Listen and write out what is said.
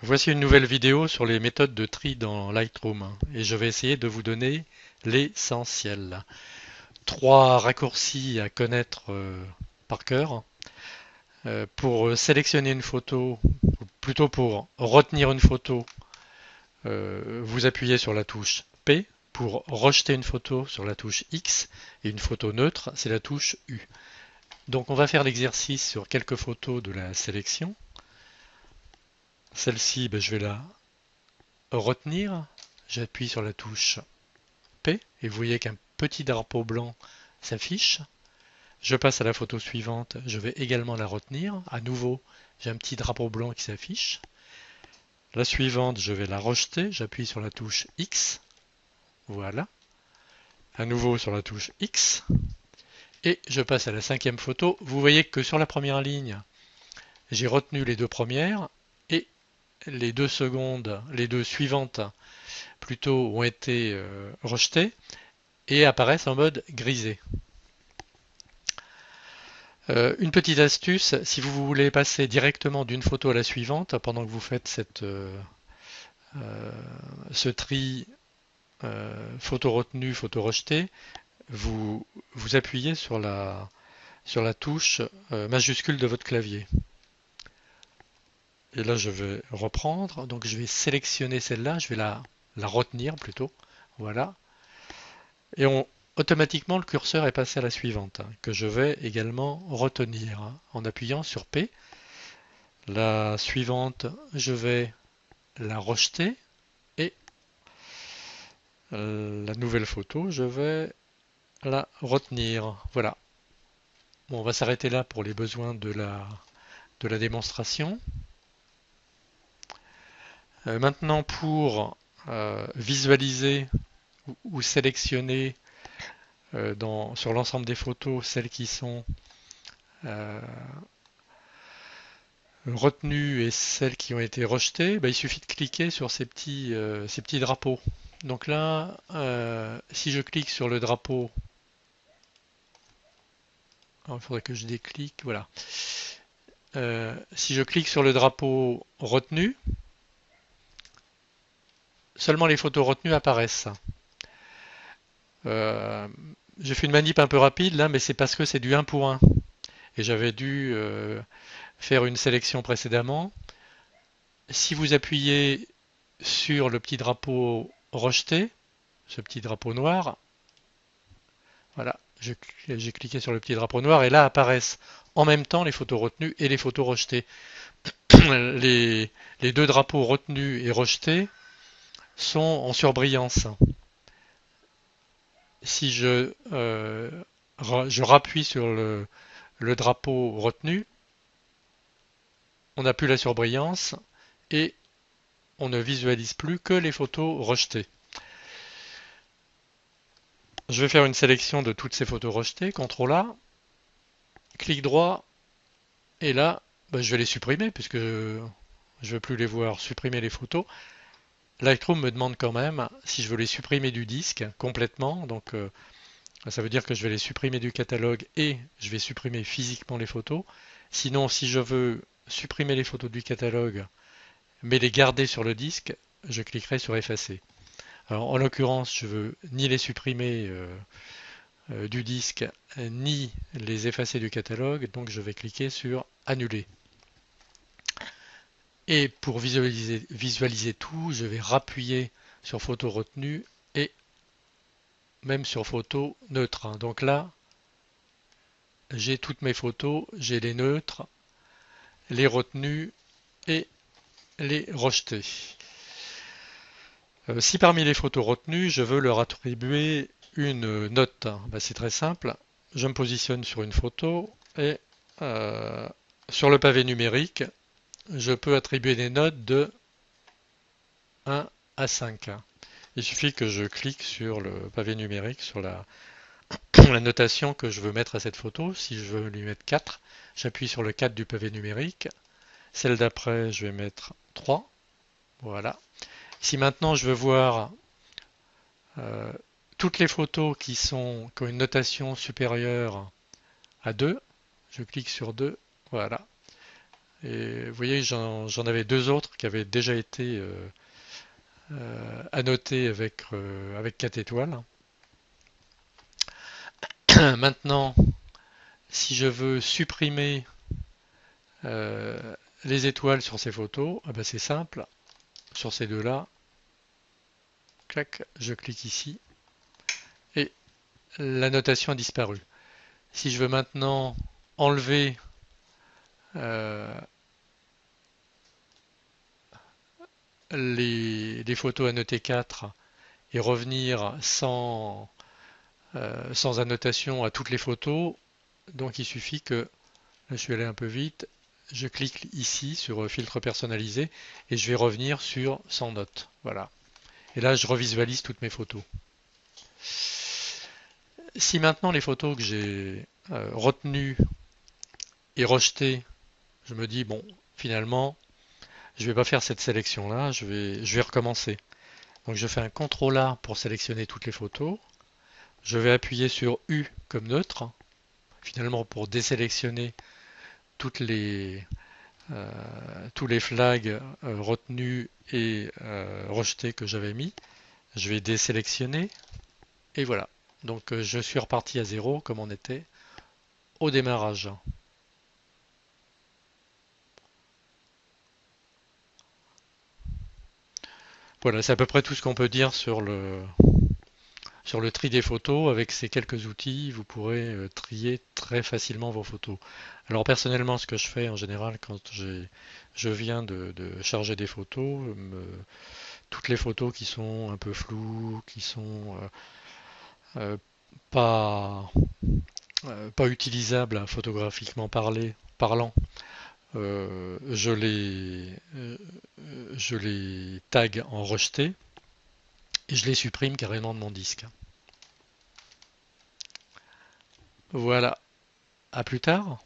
Voici une nouvelle vidéo sur les méthodes de tri dans Lightroom et je vais essayer de vous donner l'essentiel. Trois raccourcis à connaître par cœur. Pour sélectionner une photo, ou plutôt pour retenir une photo, vous appuyez sur la touche P. Pour rejeter une photo sur la touche X et une photo neutre, c'est la touche U. Donc on va faire l'exercice sur quelques photos de la sélection. Celle-ci, je vais la retenir. J'appuie sur la touche P et vous voyez qu'un petit drapeau blanc s'affiche. Je passe à la photo suivante, je vais également la retenir. À nouveau, j'ai un petit drapeau blanc qui s'affiche. La suivante, je vais la rejeter, j'appuie sur la touche X. Voilà. À nouveau sur la touche X. Et je passe à la cinquième photo. Vous voyez que sur la première ligne, j'ai retenu les deux premières et les deux secondes, les deux suivantes plutôt ont été rejetées et apparaissent en mode grisé. Une petite astuce, si vous voulez passer directement d'une photo à la suivante, pendant que vous faites euh, ce tri photo retenue, photo rejetée, vous appuyez sur la touche majuscule de votre clavier. Et là, je vais reprendre. Donc, je vais sélectionner celle-là. Je vais la retenir plutôt. Voilà. Et automatiquement, le curseur est passé à la suivante, que je vais également retenir en appuyant sur P. La suivante, je vais la rejeter et la nouvelle photo, je vais la retenir. Voilà. Bon, on va s'arrêter là pour les besoins de la démonstration. Maintenant, pour visualiser ou sélectionner sur l'ensemble des photos celles qui sont euh, retenues et celles qui ont été rejetées, il suffit de cliquer sur ces petits drapeaux. Donc là, si je clique sur le drapeau, il faudrait que je déclique, voilà. Si je clique sur le drapeau retenu, seulement les photos retenues apparaissent. Euh, j'ai fait une manip un peu rapide là, mais c'est parce que c'est du 1 pour 1. Et j'avais dû faire une sélection précédemment. Si vous appuyez sur le petit drapeau rejeté, ce petit drapeau noir, voilà, j'ai cliqué sur le petit drapeau noir et là apparaissent en même temps les photos retenues et les photos rejetées. les, les deux drapeaux retenus et rejetés sont en surbrillance. Si je rappuie sur le drapeau retenu, on n'a plus la surbrillance et on ne visualise plus que les photos rejetées. Je vais faire une sélection de toutes ces photos rejetées, CTRL A, clic droit, et là, je vais les supprimer puisque je ne veux plus les voir, supprimer les photos. Lightroom me demande quand même si je veux les supprimer du disque complètement, donc ça veut dire que je vais les supprimer du catalogue et je vais supprimer physiquement les photos. Sinon, si je veux supprimer les photos du catalogue mais les garder sur le disque, je cliquerai sur effacer. Alors, en l'occurrence, je veux ni les supprimer du disque, ni les effacer du catalogue, donc je vais cliquer sur annuler. Et pour visualiser tout, je vais rappuyer sur photo retenue et même sur photo neutre. Donc là, j'ai toutes mes photos, j'ai les neutres, les retenues et les rejetées. Si parmi les photos retenues, je veux leur attribuer une note, c'est très simple. Je me positionne sur une photo et euh, sur le pavé numérique, je peux attribuer des notes de 1 à 5. Il suffit que je clique sur le pavé numérique, sur la notation que je veux mettre à cette photo. Si je veux lui mettre 4, j'appuie sur le 4 du pavé numérique. Celle d'après, je vais mettre 3. Voilà. Si maintenant je veux voir euh, toutes les photos qui ont une notation supérieure à 2, je clique sur 2. Voilà. Et vous voyez, j'en avais deux autres qui avaient déjà été annotés avec 4 étoiles. Maintenant, si je veux supprimer euh, les étoiles sur ces photos, eh ben c'est simple. Sur ces deux-là, clac, je clique ici et la notation a disparu. Si je veux maintenant enlever euh, les photos annotées 4 et revenir sans annotation à toutes les photos, donc il suffit que, là je suis allé un peu vite, je clique ici sur filtre personnalisé et je vais revenir sur sans note. Voilà. Et là je revisualise toutes mes photos. Si maintenant les photos que j'ai retenues et rejetées, je me dis bon, finalement, je vais pas faire cette sélection-là, je vais recommencer. Donc je fais un CTRL A pour sélectionner toutes les photos. Je vais appuyer sur U comme neutre, finalement pour désélectionner toutes les, euh, tous les flags retenus et rejetés que j'avais mis. Je vais désélectionner et voilà. Donc je suis reparti à zéro comme on était au démarrage. Voilà, c'est à peu près tout ce qu'on peut dire sur le tri des photos. Avec ces quelques outils, vous pourrez trier très facilement vos photos. Alors personnellement, ce que je fais en général quand je viens de charger des photos, toutes les photos qui sont un peu floues, qui sont euh, pas, pas utilisables photographiquement parlant, je les tag en rejeté et je les supprime carrément de mon disque. Voilà, à plus tard.